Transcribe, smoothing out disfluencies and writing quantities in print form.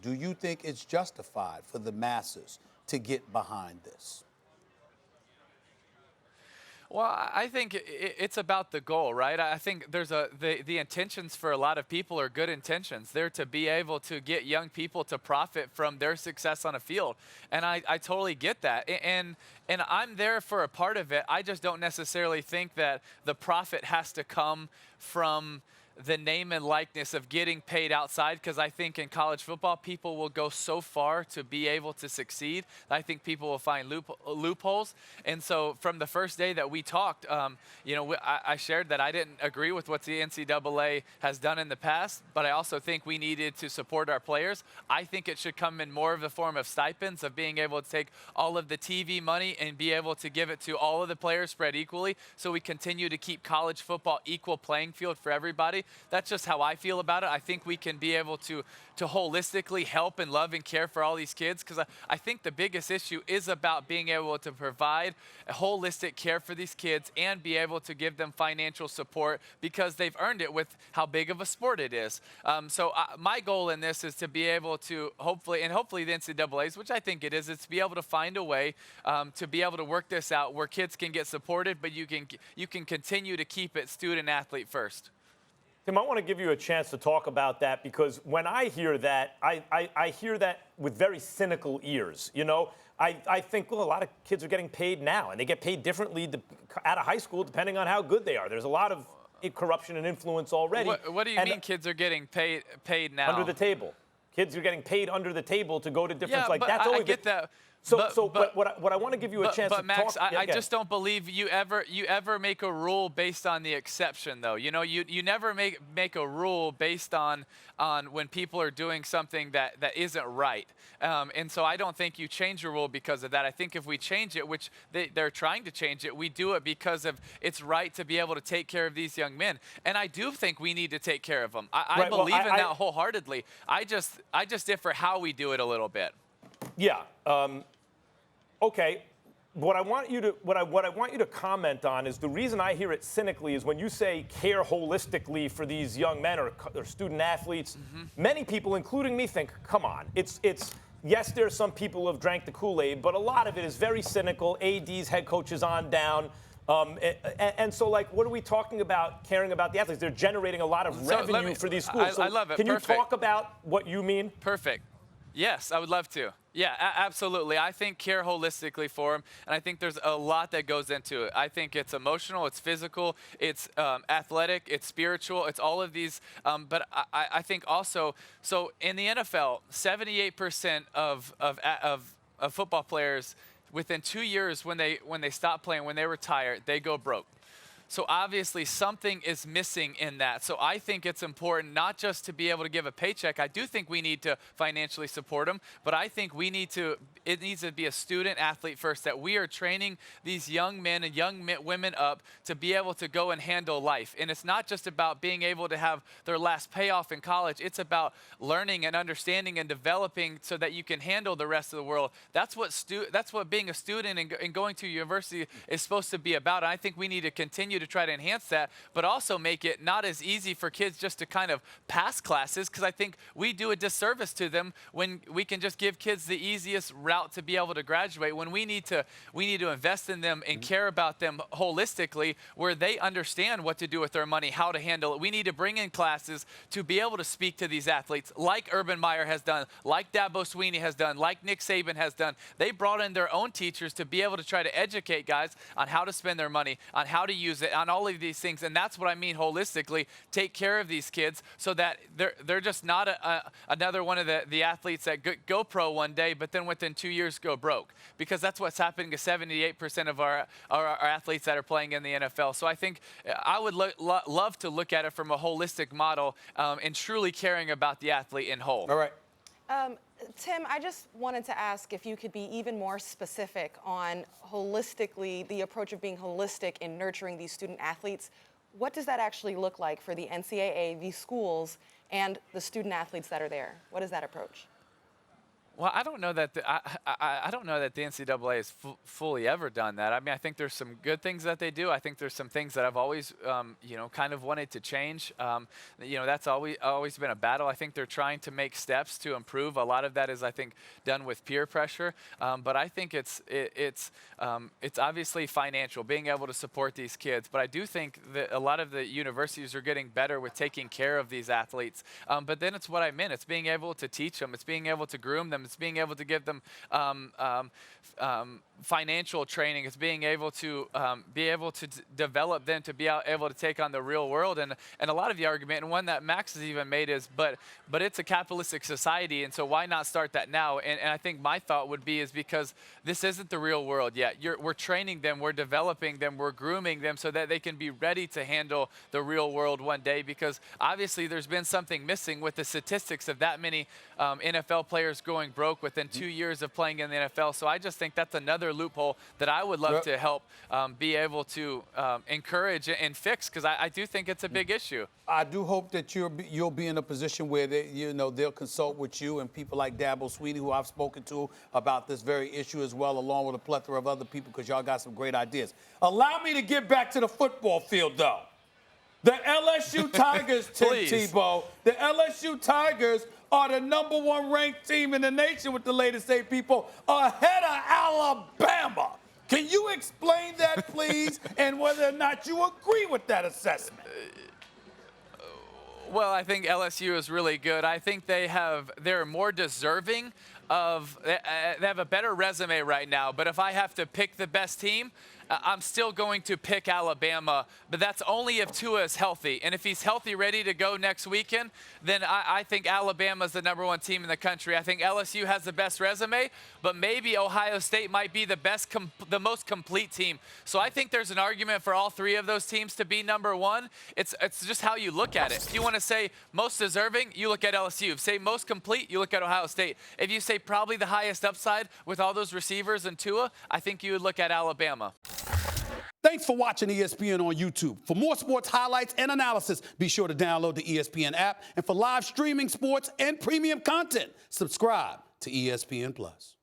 Do you think it's justified for the masses to get behind this? Well, I think it's about the goal, right? I think there's the intentions for a lot of people are good intentions. They're to be able to get young people to profit from their success on a field, and I totally get that. And I'm there for a part of it. I just don't necessarily think that the profit has to come from the name and likeness of getting paid outside, because I think in college football, people will go so far to be able to succeed. I think people will find loopholes. And so from the first day that we talked, I shared that I didn't agree with what the NCAA has done in the past, but I also think we needed to support our players. I think it should come in more of the form of stipends, of being able to take all of the TV money and be able to give it to all of the players spread equally, so we continue to keep college football equal playing field for everybody. That's just how I feel about it. I think we can be able to holistically help and love and care for all these kids, because I think the biggest issue is about being able to provide a holistic care for these kids and be able to give them financial support, because they've earned it with how big of a sport it is. My goal in this is to be able to hopefully the NCAAs, which I think it is to be able to find a way to be able to work this out where kids can get supported, but you can continue to keep it student athlete first. Tim, I want to give you a chance to talk about that, because when I hear that, I hear that with very cynical ears. I think, well, a lot of kids are getting paid now, and they get paid differently out of high school depending on how good they are. There's a lot of corruption and influence already. What do you mean kids are getting paid now? Under the table. Kids are getting paid under the table to go to different that's I get that. But what I want to give you a chance to Max, talk. I just don't believe you ever make a rule based on the exception, though. You never make a rule based on when people are doing something that isn't right. And so I don't think you change a rule because of that. I think if we change it, which they're trying to change it, we do it because of it's right to be able to take care of these young men. And I do think we need to take care of them. I believe in that wholeheartedly. I just differ how we do it a little bit. Yeah. Okay. What I want you to comment on is, the reason I hear it cynically is when you say care holistically for these young men or student athletes. Mm-hmm. Many people, including me, think, come on, it's yes, there are some people who have drank the Kool-Aid, but a lot of it is very cynical. ADs, head coaches on down. And so, what are we talking about caring about the athletes? They're generating a lot of revenue for these schools. I love it. Can Perfect. you talk about what you mean? Perfect. Yes, I would love to. Yeah, absolutely. I think care holistically for them, and I think there's a lot that goes into it. I think it's emotional, it's physical, it's athletic, it's spiritual, it's all of these. But I think also, so in the NFL, 78% of football players within 2 years, when they stop playing, when they retire, they go broke. So obviously something is missing in that. So I think it's important not just to be able to give a paycheck. I do think we need to financially support them, but I think it needs to be a student athlete first, that we are training these young men and young women up to be able to go and handle life. And it's not just about being able to have their last payoff in college. It's about learning and understanding and developing so that you can handle the rest of the world. That's what being a student and going to university is supposed to be about. And I think we need to continue to try to enhance that, but also make it not as easy for kids just to kind of pass classes, because I think we do a disservice to them when we can just give kids the easiest route to be able to graduate, when we need to invest in them and care about them holistically, where they understand what to do with their money, how to handle it. We need to bring in classes to be able to speak to these athletes, like Urban Meyer has done, like Dabo Swinney has done, like Nick Saban has done. They brought in their own teachers to be able to try to educate guys on how to spend their money, on how to use it, on all of these things. And that's what I mean holistically. Take care of these kids so that they're just not another one of the athletes that go pro one day, but then within 2 years go broke, because that's what's happening to 78% of our athletes that are playing in the NFL. So I think I would love to look at it from a holistic model and truly caring about the athlete in whole. All right. Tim, I just wanted to ask if you could be even more specific on holistically, the approach of being holistic in nurturing these student athletes. What does that actually look like for the NCAA, the schools, and the student athletes that are there? What is that approach? Well, I don't know that I don't know that the NCAA has fully ever done that. I mean, I think there's some good things that they do. I think there's some things that I've always, kind of wanted to change. That's always been a battle. I think they're trying to make steps to improve. A lot of that is, I think, done with peer pressure. But I think it's obviously financial, being able to support these kids. But I do think that a lot of the universities are getting better with taking care of these athletes. But then it's what I meant. It's being able to teach them. It's being able to groom them. It's being able to give them financial training. It's being able to develop them to be able to take on the real world. And a lot of the argument, and one that Max has even made, is but it's a capitalistic society, and so why not start that now? And I think my thought would be is because this isn't the real world yet. We're training them, we're developing them, we're grooming them so that they can be ready to handle the real world one day, because obviously there's been something missing with the statistics of that many NFL players going broke within 2 years of playing in the NFL. So I just think that's another loophole that I would love to help be able to encourage and fix, because I do think it's a big issue. I do hope that you'll be in a position where they'll consult with you and people like Dabo Swinney, who I've spoken to about this very issue as well, along with a plethora of other people, because y'all got some great ideas. Allow me to get back to the football field, though. The LSU Tigers, Tim Tebow, the LSU Tigers are the #1 ranked team in the nation with the latest 8 people, ahead of Alabama. Can you explain that, please, and whether or not you agree with that assessment? Well, I think LSU is really good. I think they're more deserving they have a better resume right now. But if I have to pick the best team, I'm still going to pick Alabama, but that's only if Tua is healthy. And if he's healthy, ready to go next weekend, then I think Alabama's the #1 team in the country. I think LSU has the best resume, but maybe Ohio State might be the most complete team. So I think there's an argument for all 3 of those teams to be #1. It's just how you look at it. If you want to say most deserving, you look at LSU. If you say most complete, you look at Ohio State. If you say probably the highest upside with all those receivers and Tua, I think you would look at Alabama. Thanks for watching ESPN on YouTube. For more sports highlights and analysis, be sure to download the ESPN app. And for live streaming sports and premium content, subscribe to ESPN+.